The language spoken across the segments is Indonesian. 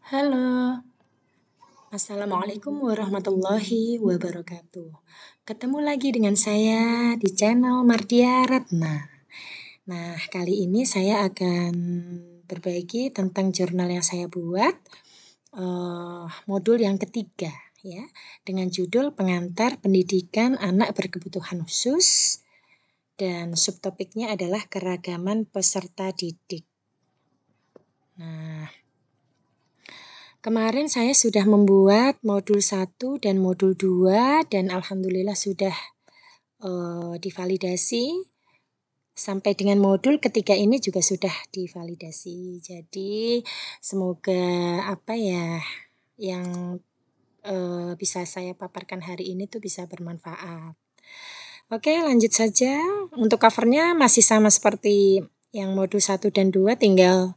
Halo, Assalamualaikum warahmatullahi wabarakatuh. Ketemu lagi dengan saya di channel Mardia Ratna. Nah, kali ini saya akan berbagi tentang jurnal yang saya buat, modul yang ketiga ya, dengan judul Pengantar Pendidikan Anak Berkebutuhan Khusus dan subtopiknya adalah keragaman peserta didik. Nah, kemarin saya sudah membuat modul 1 dan modul 2 dan alhamdulillah sudah divalidasi. Sampai dengan modul ketiga ini juga sudah divalidasi. Jadi semoga yang bisa saya paparkan hari ini tuh bisa bermanfaat. Oke, lanjut saja. Untuk covernya masih sama seperti yang modul 1 dan 2, tinggal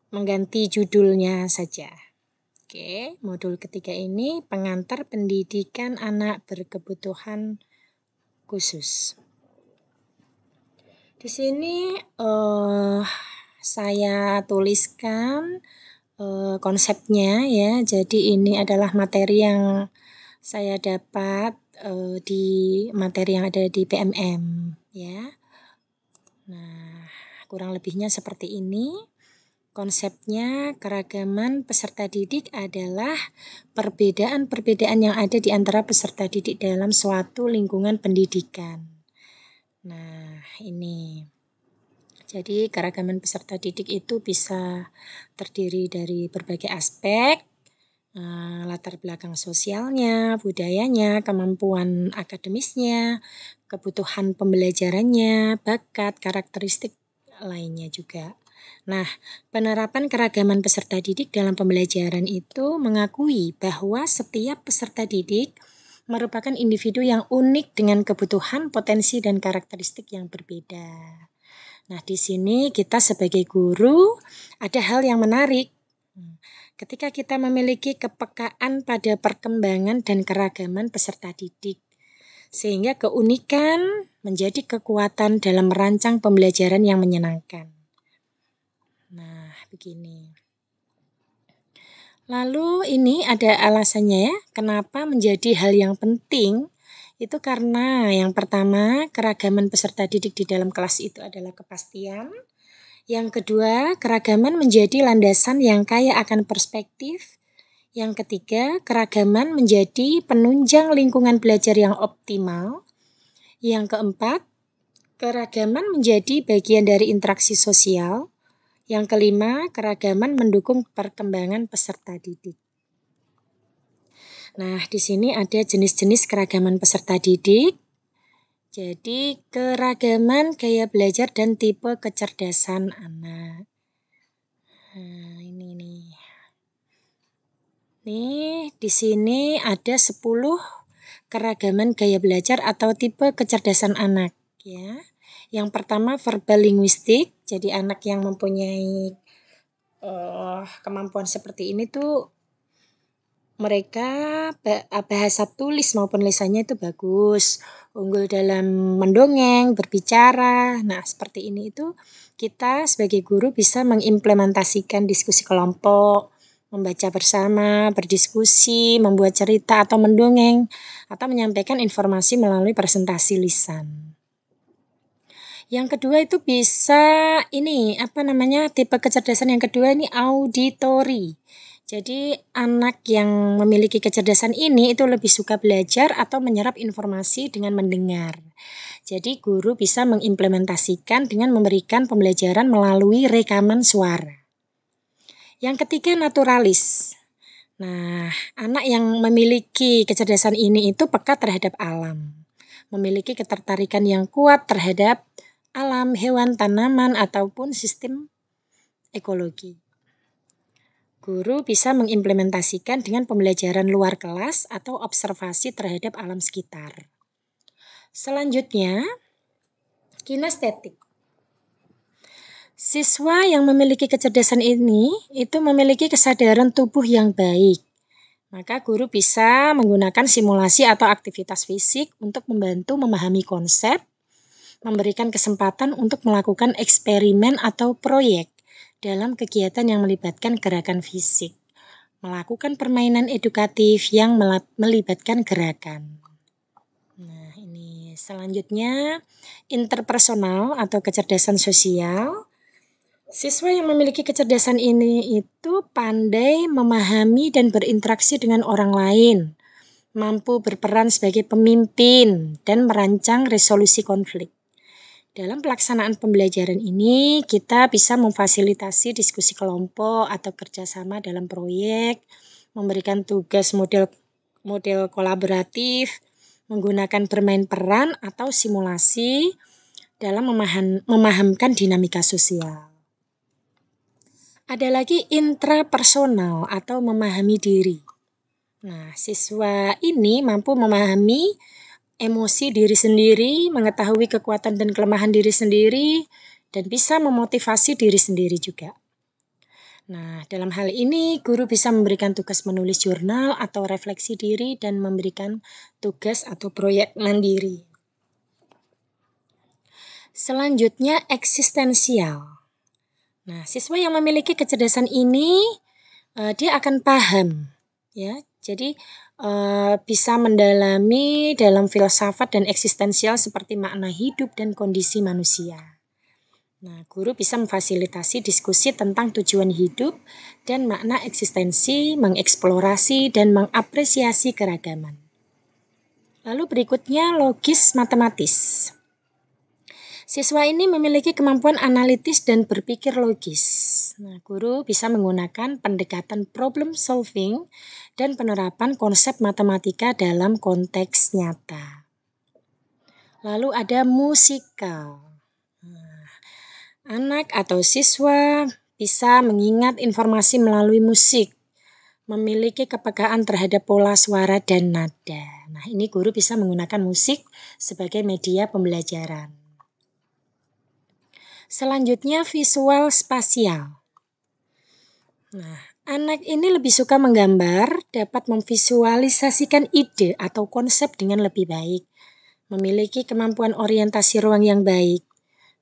mengganti judulnya saja. Oke, modul ketiga ini pengantar pendidikan anak berkebutuhan khusus. Di sini saya tuliskan konsepnya ya. Jadi ini adalah materi yang saya dapat di materi yang ada di PMM ya. Nah, kurang lebihnya seperti ini. Konsepnya keragaman peserta didik adalah perbedaan-perbedaan yang ada di antara peserta didik dalam suatu lingkungan pendidikan. Nah, ini. Jadi keragaman peserta didik itu bisa terdiri dari berbagai aspek, latar belakang sosialnya, budayanya, kemampuan akademisnya, kebutuhan pembelajarannya, bakat, karakteristik lainnya juga. Nah, penerapan keragaman peserta didik dalam pembelajaran itu mengakui bahwa setiap peserta didik merupakan individu yang unik dengan kebutuhan, potensi, dan karakteristik yang berbeda. Nah, di sini kita sebagai guru ada hal yang menarik. Ketika kita memiliki kepekaan pada perkembangan dan keragaman peserta didik, sehingga keunikan menjadi kekuatan dalam merancang pembelajaran yang menyenangkan. Nah, begini. Lalu ini ada alasannya ya, kenapa menjadi hal yang penting. Itu karena yang pertama, keragaman peserta didik di dalam kelas itu adalah kepastian. Yang kedua, keragaman menjadi landasan yang kaya akan perspektif. Yang ketiga, keragaman menjadi penunjang lingkungan belajar yang optimal. Yang keempat, keragaman menjadi bagian dari interaksi sosial. Yang kelima, keragaman mendukung perkembangan peserta didik. Nah, di sini ada jenis-jenis keragaman peserta didik. Jadi, keragaman gaya belajar dan tipe kecerdasan anak. Nah, ini nih. Nih, di sini ada 10 keragaman gaya belajar atau tipe kecerdasan anak, ya. Yang pertama verbal linguistik, jadi anak yang mempunyai kemampuan seperti ini tuh mereka bahasa tulis maupun lisannya itu bagus, unggul dalam mendongeng, berbicara. Nah, seperti ini itu kita sebagai guru bisa mengimplementasikan diskusi kelompok, membaca bersama, berdiskusi, membuat cerita atau mendongeng, atau menyampaikan informasi melalui presentasi lisan. Yang kedua itu bisa tipe kecerdasan yang kedua ini auditori. Jadi anak yang memiliki kecerdasan ini itu lebih suka belajar atau menyerap informasi dengan mendengar. Jadi guru bisa mengimplementasikan dengan memberikan pembelajaran melalui rekaman suara. Yang ketiga naturalis. Nah, anak yang memiliki kecerdasan ini itu peka terhadap alam. Memiliki ketertarikan yang kuat terhadap alam, hewan, tanaman, ataupun sistem ekologi. Guru bisa mengimplementasikan dengan pembelajaran luar kelas atau observasi terhadap alam sekitar. Selanjutnya, kinestetik. Siswa yang memiliki kecerdasan ini itu memiliki kesadaran tubuh yang baik. Maka guru bisa menggunakan simulasi atau aktivitas fisik untuk membantu memahami konsep, memberikan kesempatan untuk melakukan eksperimen atau proyek dalam kegiatan yang melibatkan gerakan fisik. Melakukan permainan edukatif yang melibatkan gerakan. Nah, ini selanjutnya interpersonal atau kecerdasan sosial. Siswa yang memiliki kecerdasan ini itu pandai memahami dan berinteraksi dengan orang lain, mampu berperan sebagai pemimpin dan merancang resolusi konflik. Dalam pelaksanaan pembelajaran ini, kita bisa memfasilitasi diskusi kelompok atau kerjasama dalam proyek, memberikan tugas model kolaboratif, menggunakan bermain peran atau simulasi dalam memahamkan dinamika sosial. Ada lagi intrapersonal atau memahami diri. Nah, siswa ini mampu memahami emosi diri sendiri, mengetahui kekuatan dan kelemahan diri sendiri, dan bisa memotivasi diri sendiri juga. Nah, dalam hal ini guru bisa memberikan tugas menulis jurnal atau refleksi diri dan memberikan tugas atau proyek mandiri. Selanjutnya eksistensial. Nah, siswa yang memiliki kecerdasan ini dia akan paham, ya. Jadi bisa mendalami dalam filsafat dan eksistensial seperti makna hidup dan kondisi manusia. Nah, guru bisa memfasilitasi diskusi tentang tujuan hidup dan makna eksistensi, mengeksplorasi dan mengapresiasi keragaman. Lalu berikutnya logis matematis. Siswa ini memiliki kemampuan analitis dan berpikir logis. Nah, guru bisa menggunakan pendekatan problem solving dan penerapan konsep matematika dalam konteks nyata. Lalu ada musikal. Nah, anak atau siswa bisa mengingat informasi melalui musik, memiliki kepekaan terhadap pola suara dan nada. Nah, ini guru bisa menggunakan musik sebagai media pembelajaran. Selanjutnya visual spasial. Nah, anak ini lebih suka menggambar, dapat memvisualisasikan ide atau konsep dengan lebih baik, memiliki kemampuan orientasi ruang yang baik.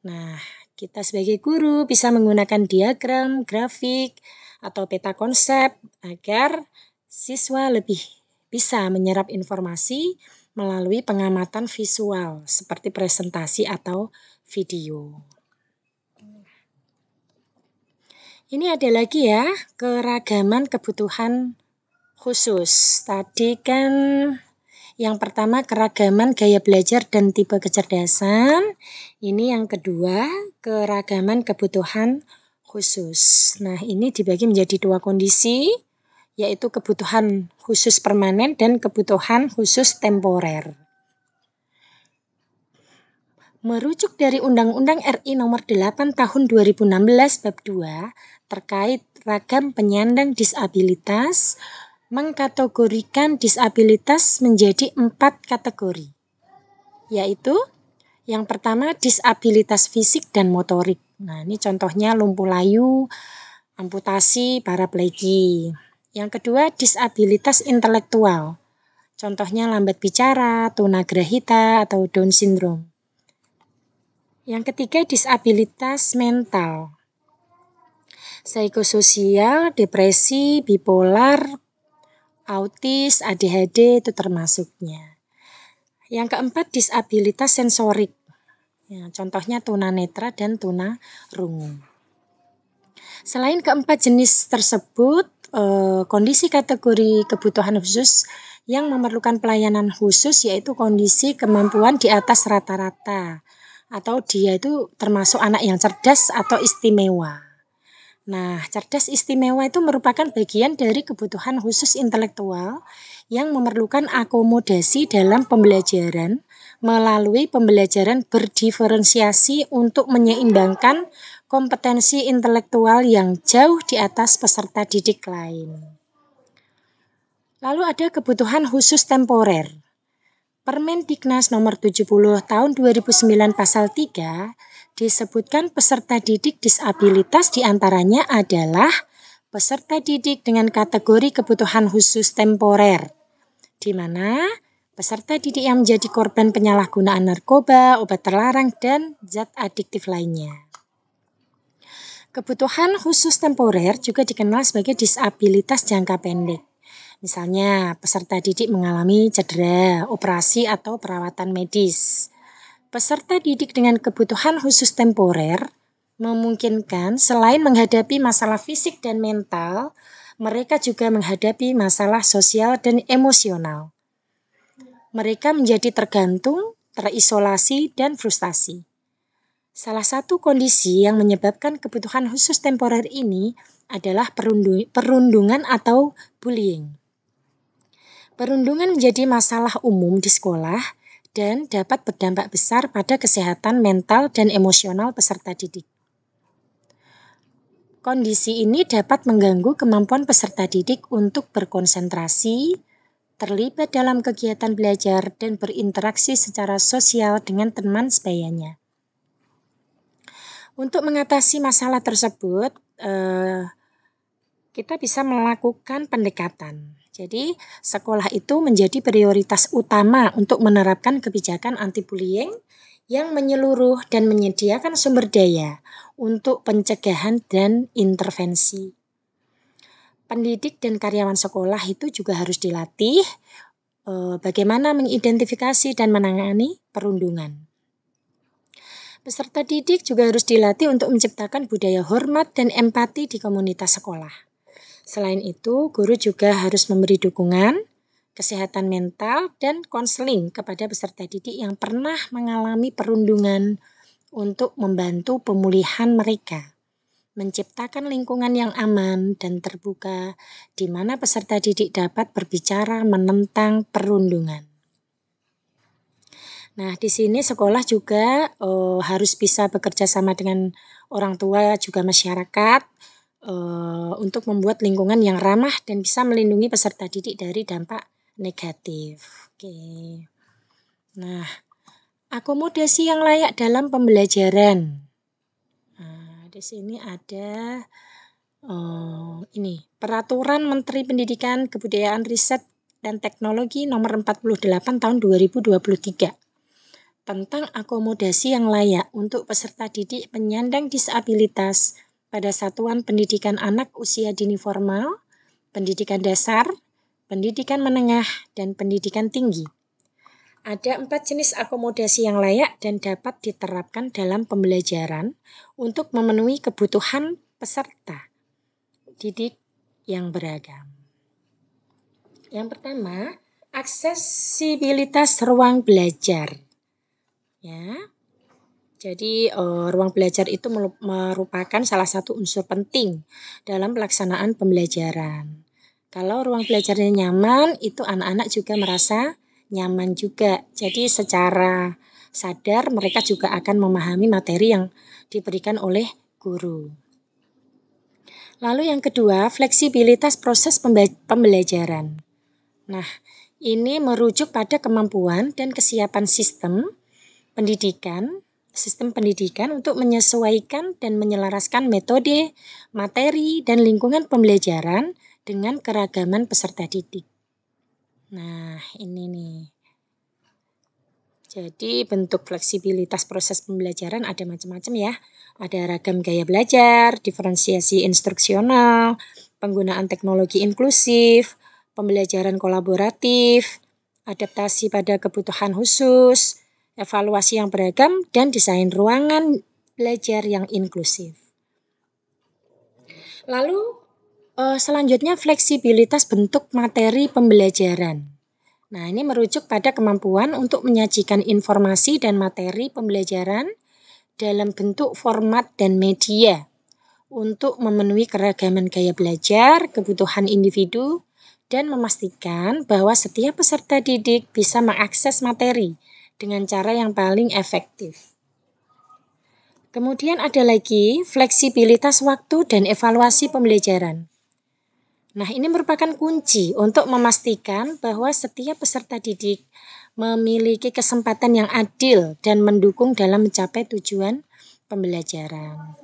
Nah, kita sebagai guru bisa menggunakan diagram, grafik, atau peta konsep agar siswa lebih bisa menyerap informasi melalui pengamatan visual seperti presentasi atau video. Ini ada lagi ya, keragaman kebutuhan khusus. Tadi kan yang pertama keragaman gaya belajar dan tipe kecerdasan. Ini yang kedua, keragaman kebutuhan khusus. Nah, ini dibagi menjadi dua kondisi, yaitu kebutuhan khusus permanen dan kebutuhan khusus temporer. Merujuk dari Undang-Undang RI Nomor 8 Tahun 2016 Bab 2 terkait ragam penyandang disabilitas, mengkategorikan disabilitas menjadi 4 kategori, yaitu yang pertama disabilitas fisik dan motorik. Nah, ini contohnya lumpuh layu, amputasi, paraplegi. Yang kedua disabilitas intelektual, contohnya lambat bicara, tunagrahita, atau Down syndrome. Yang ketiga disabilitas mental, psikososial, depresi, bipolar, autis, ADHD itu termasuknya. Yang keempat disabilitas sensorik, ya, contohnya tunanetra dan tunarungu. Selain keempat jenis tersebut, kondisi kategori kebutuhan khusus yang memerlukan pelayanan khusus yaitu kondisi kemampuan di atas rata-rata, atau dia itu termasuk anak yang cerdas atau istimewa. Nah, cerdas istimewa itu merupakan bagian dari kebutuhan khusus intelektual yang memerlukan akomodasi dalam pembelajaran melalui pembelajaran berdiferensiasi untuk menyeimbangkan kompetensi intelektual yang jauh di atas peserta didik lain. Lalu ada kebutuhan khusus temporer. Permendiknas nomor 70 tahun 2009 pasal 3 disebutkan peserta didik disabilitas diantaranya adalah peserta didik dengan kategori kebutuhan khusus temporer, di mana peserta didik yang menjadi korban penyalahgunaan narkoba, obat terlarang, dan zat adiktif lainnya. Kebutuhan khusus temporer juga dikenal sebagai disabilitas jangka pendek. Misalnya, peserta didik mengalami cedera, operasi, atau perawatan medis. Peserta didik dengan kebutuhan khusus temporer memungkinkan selain menghadapi masalah fisik dan mental, mereka juga menghadapi masalah sosial dan emosional. Mereka menjadi tergantung, terisolasi, dan frustasi. Salah satu kondisi yang menyebabkan kebutuhan khusus temporer ini adalah perundungan atau bullying. Perundungan menjadi masalah umum di sekolah dan dapat berdampak besar pada kesehatan mental dan emosional peserta didik. Kondisi ini dapat mengganggu kemampuan peserta didik untuk berkonsentrasi, terlibat dalam kegiatan belajar, dan berinteraksi secara sosial dengan teman sebayanya. Untuk mengatasi masalah tersebut, kita bisa melakukan pendekatan. Jadi, sekolah itu menjadi prioritas utama untuk menerapkan kebijakan anti-bullying yang menyeluruh dan menyediakan sumber daya untuk pencegahan dan intervensi. Pendidik dan karyawan sekolah itu juga harus dilatih bagaimana mengidentifikasi dan menangani perundungan. Peserta didik juga harus dilatih untuk menciptakan budaya hormat dan empati di komunitas sekolah. Selain itu, guru juga harus memberi dukungan, kesehatan mental, dan konseling kepada peserta didik yang pernah mengalami perundungan untuk membantu pemulihan mereka, menciptakan lingkungan yang aman dan terbuka di mana peserta didik dapat berbicara menentang perundungan. Nah, di sini sekolah juga harus bisa bekerja sama dengan orang tua juga masyarakat untuk membuat lingkungan yang ramah dan bisa melindungi peserta didik dari dampak negatif. Oke. Nah, akomodasi yang layak dalam pembelajaran. Nah, di sini ada ini Peraturan Menteri Pendidikan, Kebudayaan, Riset dan Teknologi Nomor 48 Tahun 2023. Tentang akomodasi yang layak untuk peserta didik penyandang disabilitas pada satuan pendidikan anak usia dini formal, pendidikan dasar, pendidikan menengah, dan pendidikan tinggi. Ada 4 jenis akomodasi yang layak dan dapat diterapkan dalam pembelajaran untuk memenuhi kebutuhan peserta didik yang beragam. Yang pertama, aksesibilitas ruang belajar. Ya, jadi ruang belajar itu merupakan salah satu unsur penting dalam pelaksanaan pembelajaran. Kalau ruang belajarnya nyaman, itu anak-anak juga merasa nyaman juga. Jadi secara sadar mereka juga akan memahami materi yang diberikan oleh guru. Lalu yang kedua, fleksibilitas proses pembelajaran. Nah, ini merujuk pada kemampuan dan kesiapan sistem pendidikan untuk menyesuaikan dan menyelaraskan metode, materi, dan lingkungan pembelajaran dengan keragaman peserta didik. Nah, ini nih. Jadi bentuk fleksibilitas proses pembelajaran ada macam-macam ya. Ada ragam gaya belajar, diferensiasi instruksional, penggunaan teknologi inklusif, pembelajaran kolaboratif, adaptasi pada kebutuhan khusus, evaluasi yang beragam, dan desain ruangan belajar yang inklusif. Lalu selanjutnya fleksibilitas bentuk materi pembelajaran. Nah, ini merujuk pada kemampuan untuk menyajikan informasi dan materi pembelajaran dalam bentuk format dan media untuk memenuhi keragaman gaya belajar, kebutuhan individu, dan memastikan bahwa setiap peserta didik bisa mengakses materi dengan cara yang paling efektif. Kemudian ada lagi fleksibilitas waktu dan evaluasi pembelajaran. Nah, ini merupakan kunci untuk memastikan bahwa setiap peserta didik memiliki kesempatan yang adil dan mendukung dalam mencapai tujuan pembelajaran.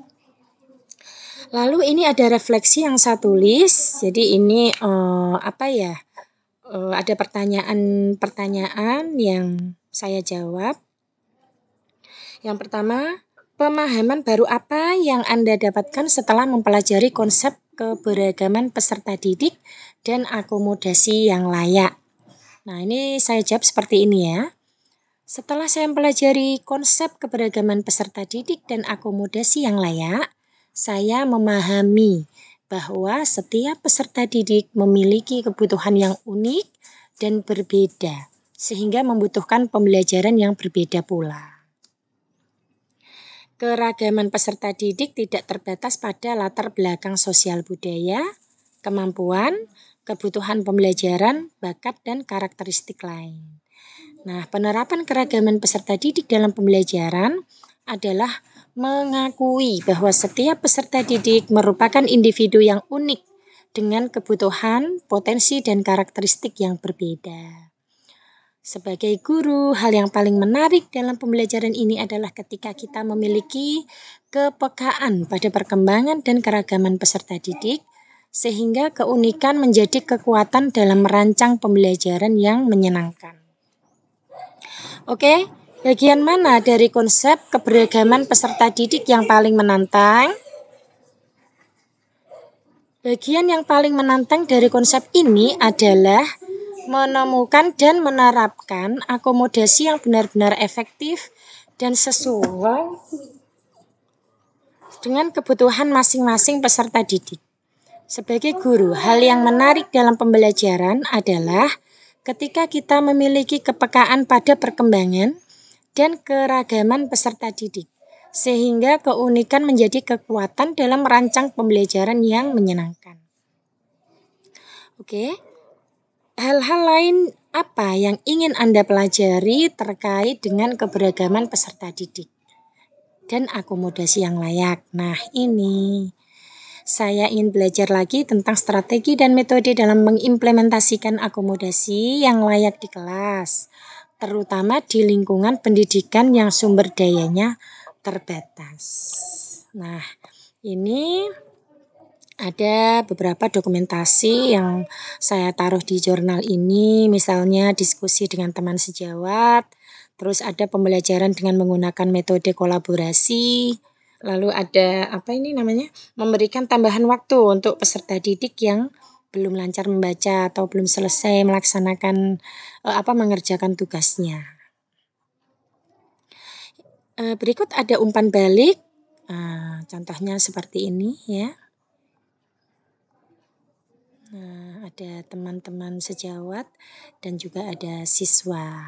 Lalu ini ada refleksi yang saya tulis. Jadi ini ada pertanyaan-pertanyaan yang saya jawab. Yang pertama, Pemahaman baru apa yang Anda dapatkan setelah mempelajari konsep keberagaman peserta didik dan akomodasi yang layak? Nah, ini saya jawab seperti ini ya. Setelah saya mempelajari konsep keberagaman peserta didik dan akomodasi yang layak, saya memahami bahwa setiap peserta didik memiliki kebutuhan yang unik dan berbeda, sehingga membutuhkan pembelajaran yang berbeda pula. Keragaman peserta didik tidak terbatas pada latar belakang sosial budaya, kemampuan, kebutuhan pembelajaran, bakat, dan karakteristik lain. Nah, penerapan keragaman peserta didik dalam pembelajaran adalah mengakui bahwa setiap peserta didik merupakan individu yang unik dengan kebutuhan, potensi, dan karakteristik yang berbeda. Sebagai guru, hal yang paling menarik dalam pembelajaran ini adalah ketika kita memiliki kepekaan pada perkembangan dan keragaman peserta didik, sehingga keunikan menjadi kekuatan dalam merancang pembelajaran yang menyenangkan. Oke, bagian mana dari konsep keberagaman peserta didik yang paling menantang? Bagian yang paling menantang dari konsep ini adalah menemukan dan menerapkan akomodasi yang benar-benar efektif dan sesuai dengan kebutuhan masing-masing peserta didik. Sebagai guru, hal yang menarik dalam pembelajaran adalah ketika kita memiliki kepekaan pada perkembangan dan keragaman peserta didik, sehingga keunikan menjadi kekuatan dalam merancang pembelajaran yang menyenangkan. Oke. Hal-hal lain apa yang ingin Anda pelajari terkait dengan keberagaman peserta didik dan akomodasi yang layak? Nah, ini saya ingin belajar lagi tentang strategi dan metode dalam mengimplementasikan akomodasi yang layak di kelas, terutama di lingkungan pendidikan yang sumber dayanya terbatas. Nah, ini ada beberapa dokumentasi yang saya taruh di jurnal ini, misalnya diskusi dengan teman sejawat, terus ada pembelajaran dengan menggunakan metode kolaborasi, lalu ada memberikan tambahan waktu untuk peserta didik yang belum lancar membaca atau belum selesai melaksanakan mengerjakan tugasnya. Berikut ada umpan balik, contohnya seperti ini ya. Nah, ada teman-teman sejawat dan juga ada siswa.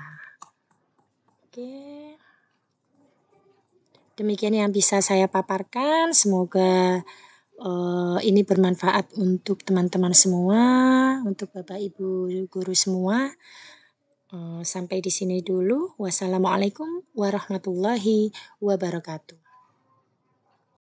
Oke. Demikian yang bisa saya paparkan. Semoga ini bermanfaat untuk teman-teman semua, untuk Bapak Ibu guru semua. Sampai di sini dulu. Wassalamualaikum warahmatullahi wabarakatuh.